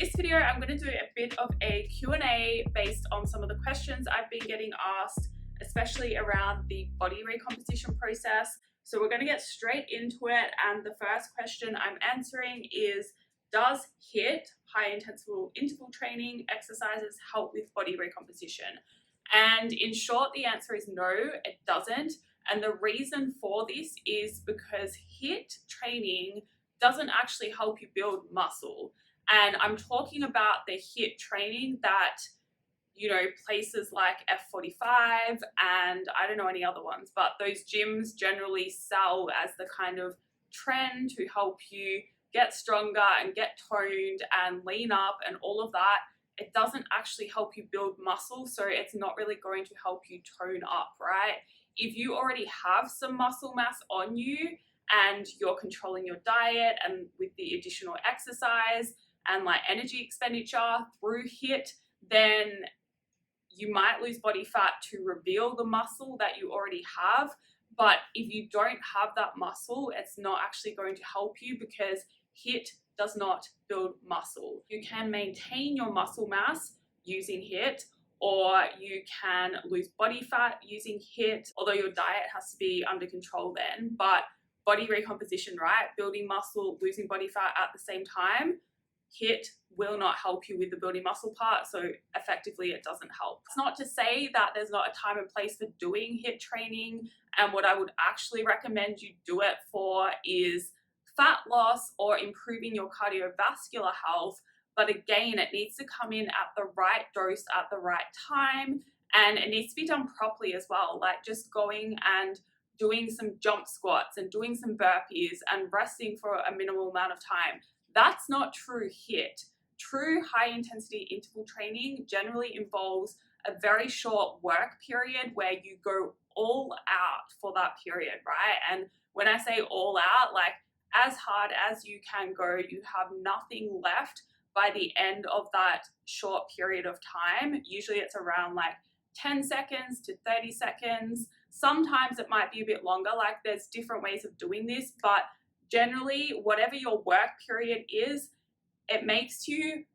this video, I'm going to do a bit of a Q&A based on some of the questions I've been getting asked, especially around the body recomposition process. So we're going to get straight into it. And the first question I'm answering is, does HIIT, high intensity interval training exercises, help with body recomposition? And in short, the answer is no, it doesn't. And the reason for this is because HIIT training doesn't actually help you build muscle. And I'm talking about the HIIT training that, you know, places like F45 and I don't know any other ones, but those gyms generally sell as the kind of trend to help you get stronger and get toned and lean up and all of that. It doesn't actually help you build muscle, so it's not really going to help you tone up, right? If you already have some muscle mass on you and you're controlling your diet and with the additional exercise and like energy expenditure through HIIT, then you might lose body fat to reveal the muscle that you already have. But if you don't have that muscle, it's not actually going to help you because HIIT does not build muscle. You can maintain your muscle mass using HIIT, or you can lose body fat using HIIT, although your diet has to be under control then. But body recomposition, right? Building muscle, losing body fat at the same time, HIIT will not help you with the building muscle part, so effectively it doesn't help. It's not to say that there's not a time and place for doing HIIT training, and what I would actually recommend you do it for is fat loss or improving your cardiovascular health. But again, it needs to come in at the right dose at the right time, and it needs to be done properly as well. Like just going and doing some jump squats and doing some burpees and resting for a minimal amount of time. That's not true HIIT. True high intensity interval training generally involves a very short work period where you go all out for that period, right? And when I say all out, like as hard as you can go, you have nothing left by the end of that short period of time. Usually it's around like 10 seconds to 30 seconds. Sometimes it might be a bit longer, like there's different ways of doing this, but generally, whatever your work period is, it makes you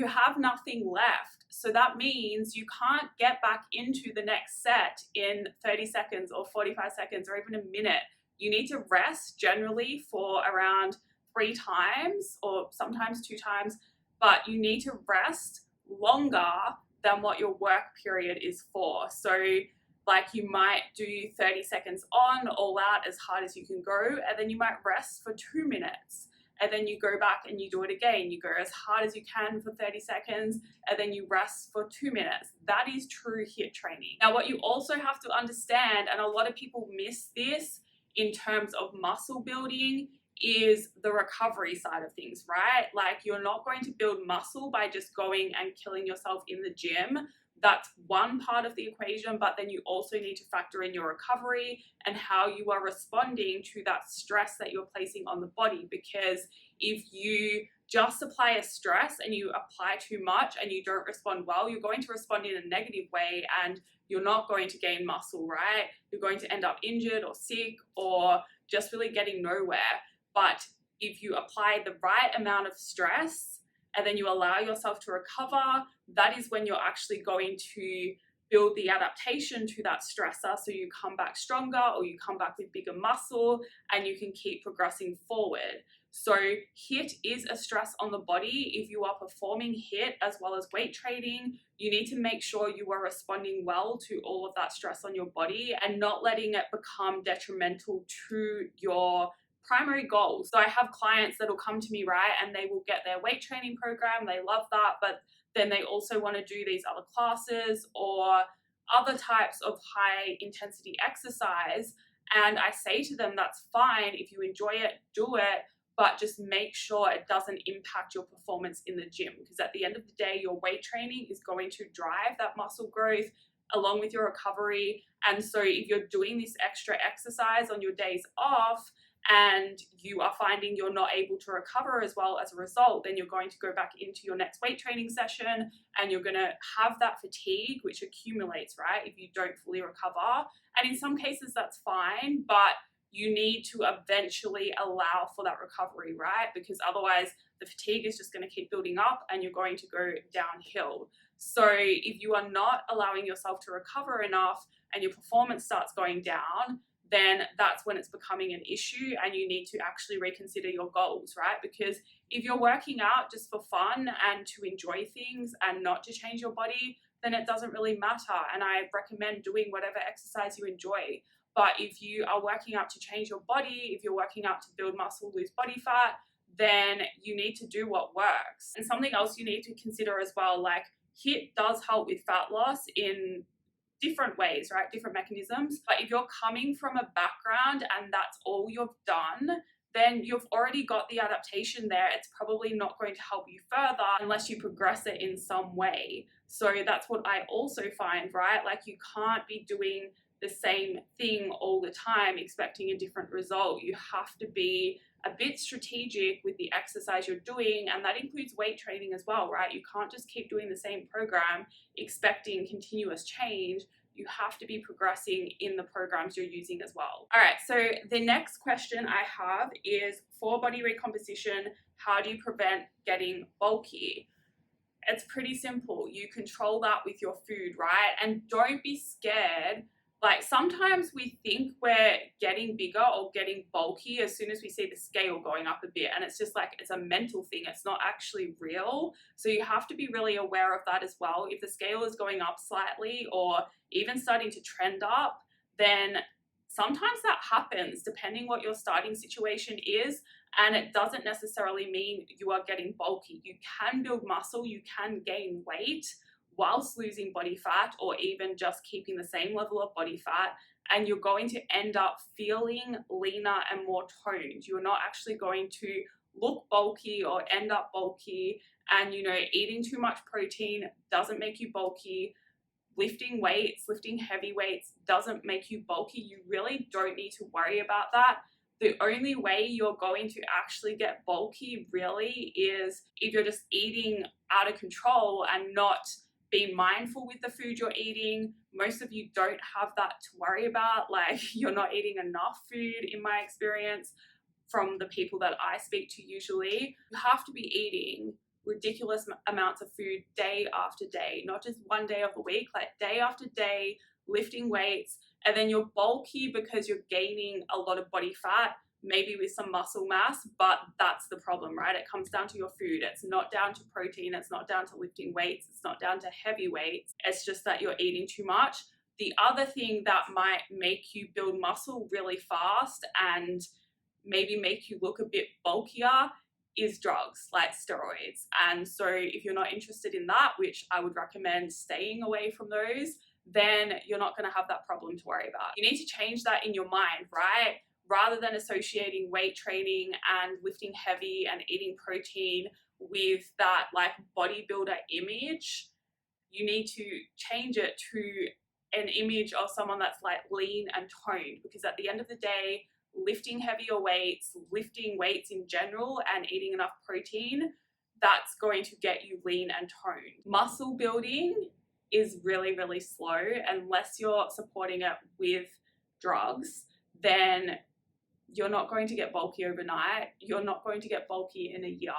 have nothing left. So that means you can't get back into the next set in 30 seconds or 45 seconds or even a minute. You need to rest generally for around 3 times or sometimes 2 times, but you need to rest longer than what your work period is for. So like you might do 30 seconds on, all out as hard as you can go, and then you might rest for 2 minutes. And then you go back and you do it again. You go as hard as you can for 30 seconds, and then you rest for 2 minutes. That is true HIIT training. Now, what you also have to understand, and a lot of people miss this in terms of muscle building, is the recovery side of things, right? Like you're not going to build muscle by just going and killing yourself in the gym. That's one part of the equation, but then you also need to factor in your recovery and how you are responding to that stress that you're placing on the body. Because if you just apply a stress and you apply too much and you don't respond well, you're going to respond in a negative way and you're not going to gain muscle, right? You're going to end up injured or sick or just really getting nowhere. But if you apply the right amount of stress and then you allow yourself to recover, that is when you're actually going to build the adaptation to that stressor, so you come back stronger or you come back with bigger muscle and you can keep progressing forward. So HIIT is a stress on the body. If you are performing HIIT as well as weight training, you need to make sure you are responding well to all of that stress on your body and not letting it become detrimental to your primary goals. So I have clients that will come to me, right, and they will get their weight training program. They love that, but then they also want to do these other classes or other types of high intensity exercise. And I say to them, that's fine. If you enjoy it, do it, but just make sure it doesn't impact your performance in the gym. Because at the end of the day, your weight training is going to drive that muscle growth along with your recovery. And so if you're doing this extra exercise on your days off, and you are finding you're not able to recover as well as a result, then you're going to go back into your next weight training session and you're going to have that fatigue, which accumulates, right, if you don't fully recover. And in some cases, that's fine, but you need to eventually allow for that recovery, right? Because otherwise the fatigue is just going to keep building up and you're going to go downhill. So if you are not allowing yourself to recover enough and your performance starts going down, then that's when it's becoming an issue and you need to actually reconsider your goals, right? Because if you're working out just for fun and to enjoy things and not to change your body, then it doesn't really matter. And I recommend doing whatever exercise you enjoy. But if you are working out to change your body, if you're working out to build muscle, lose body fat, then you need to do what works. And something else you need to consider as well, like HIIT does help with fat loss in different ways, right? Different mechanisms. But if you're coming from a background and that's all you've done, then you've already got the adaptation there. It's probably not going to help you further unless you progress it in some way. So that's what I also find, right? Like you can't be doing the same thing all the time expecting a different result. You have to be a bit strategic with the exercise you're doing, and that includes weight training as well, right? You can't just keep doing the same program expecting continuous change. You have to be progressing in the programs you're using as well. All right, so the next question I have is, for body recomposition, how do you prevent getting bulky? It's pretty simple. You control that with your food, right? And don't be scared. Like sometimes we think we're getting bigger or getting bulky as soon as we see the scale going up a bit, and it's just like it's a mental thing, it's not actually real. So you have to be really aware of that as well. If the scale is going up slightly or even starting to trend up, then sometimes that happens depending what your starting situation is, and it doesn't necessarily mean you are getting bulky. You can build muscle, you can gain weight whilst losing body fat or even just keeping the same level of body fat, and you're going to end up feeling leaner and more toned. You're not actually going to look bulky or end up bulky, and eating too much protein doesn't make you bulky. Lifting weights, lifting heavy weights doesn't make you bulky. You really don't need to worry about that. The only way you're going to actually get bulky really is if you're just eating out of control and not be mindful with the food you're eating. Most of you don't have that to worry about. Like you're not eating enough food in my experience from the people that I speak to usually. You have to be eating ridiculous amounts of food day after day, not just one day of the week, like day after day, lifting weights, and then you're bulky because you're gaining a lot of body fat, maybe with some muscle mass, but that's the problem, right? It comes down to your food. It's not down to protein. It's not down to lifting weights. It's not down to heavy weights. It's just that you're eating too much. The other thing that might make you build muscle really fast and maybe make you look a bit bulkier is drugs like steroids. And so if you're not interested in that, which I would recommend staying away from those, then you're not going to have that problem to worry about. You need to change that in your mind, right? Rather than associating weight training and lifting heavy and eating protein with that like bodybuilder image, you need to change it to an image of someone that's like lean and toned, because at the end of the day, lifting heavier weights, lifting weights in general and eating enough protein, that's going to get you lean and toned. Muscle building is really, really slow. Unless you're supporting it with drugs, then you're not going to get bulky overnight. You're not going to get bulky in a year.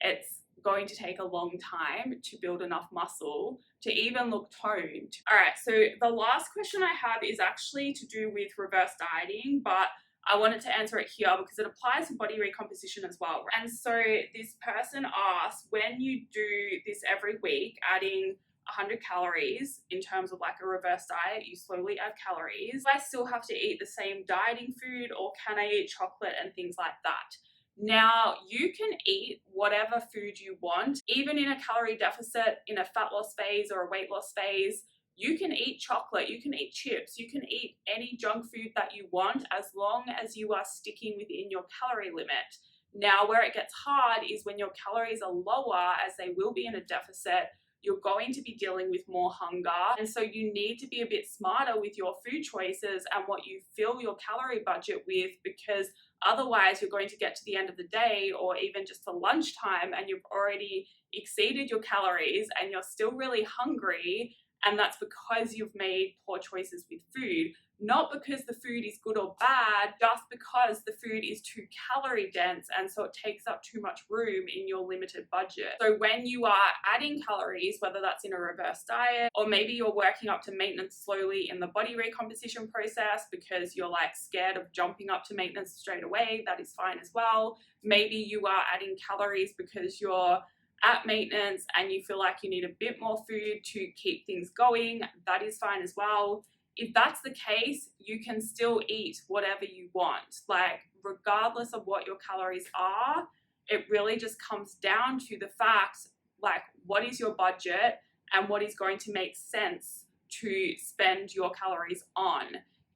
It's going to take a long time to build enough muscle to even look toned. All right, so the last question I have is actually to do with reverse dieting, but I wanted to answer it here because it applies to body recomposition as well. And so this person asked, when you do this every week, adding 100 calories in terms of like a reverse diet, you slowly add calories, I still have to eat the same dieting food, or can I eat chocolate and things like that? Now, you can eat whatever food you want, even in a calorie deficit, in a fat loss phase or a weight loss phase. You can eat chocolate, you can eat chips, you can eat any junk food that you want as long as you are sticking within your calorie limit. Now, where it gets hard is when your calories are lower, as they will be in a deficit, you're going to be dealing with more hunger. And so you need to be a bit smarter with your food choices and what you fill your calorie budget with, because otherwise you're going to get to the end of the day or even just to lunchtime and you've already exceeded your calories and you're still really hungry. And that's because you've made poor choices with food, not because the food is good or bad, just because the food is too calorie dense and so it takes up too much room in your limited budget. So when you are adding calories, whether that's in a reverse diet, or maybe you're working up to maintenance slowly in the body recomposition process because you're like scared of jumping up to maintenance straight away, that is fine as well. Maybe you are adding calories because you're at maintenance and you feel like you need a bit more food to keep things going, that is fine as well. If that's the case, you can still eat whatever you want. Like, regardless of what your calories are, it really just comes down to the fact, like, what is your budget and what is going to make sense to spend your calories on.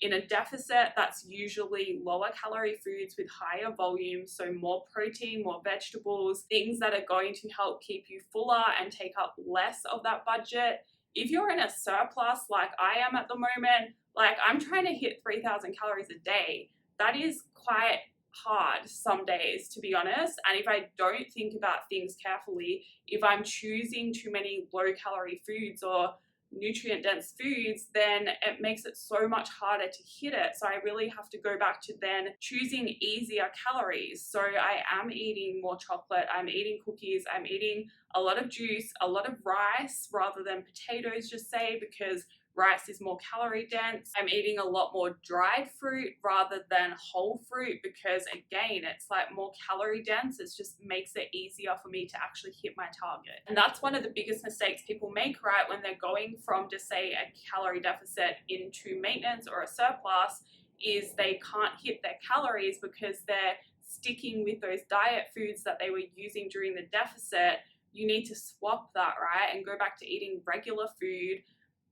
In a deficit, that's usually lower calorie foods with higher volume, so more protein, more vegetables, things that are going to help keep you fuller and take up less of that budget. If you're in a surplus like I am at the moment, like I'm trying to hit 3,000 calories a day, that is quite hard some days, to be honest. And if I don't think about things carefully, if I'm choosing too many low calorie foods or nutrient dense foods, then it makes it so much harder to hit it. So I really have to go back to then choosing easier calories. So I am eating more chocolate, I'm eating cookies, I'm eating a lot of juice, a lot of rice rather than potatoes, just say, because rice is more calorie dense. I'm eating a lot more dried fruit rather than whole fruit because, again, it's like more calorie dense. It just makes it easier for me to actually hit my target. And that's one of the biggest mistakes people make, right, when they're going from just say a calorie deficit into maintenance or a surplus, is they can't hit their calories because they're sticking with those diet foods that they were using during the deficit. You need to swap that, right, and go back to eating regular food.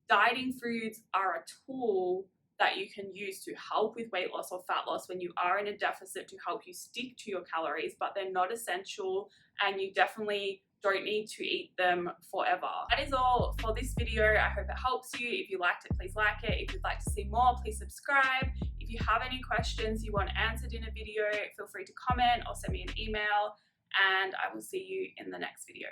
Dieting foods are a tool that you can use to help with weight loss or fat loss when you are in a deficit, to help you stick to your calories, but they're not essential and you definitely don't need to eat them forever. That is all for this video. I hope it helps you. If you liked it, please like it. If you'd like to see more, please subscribe. If you have any questions you want answered in a video, feel free to comment or send me an email, and I will see you in the next video.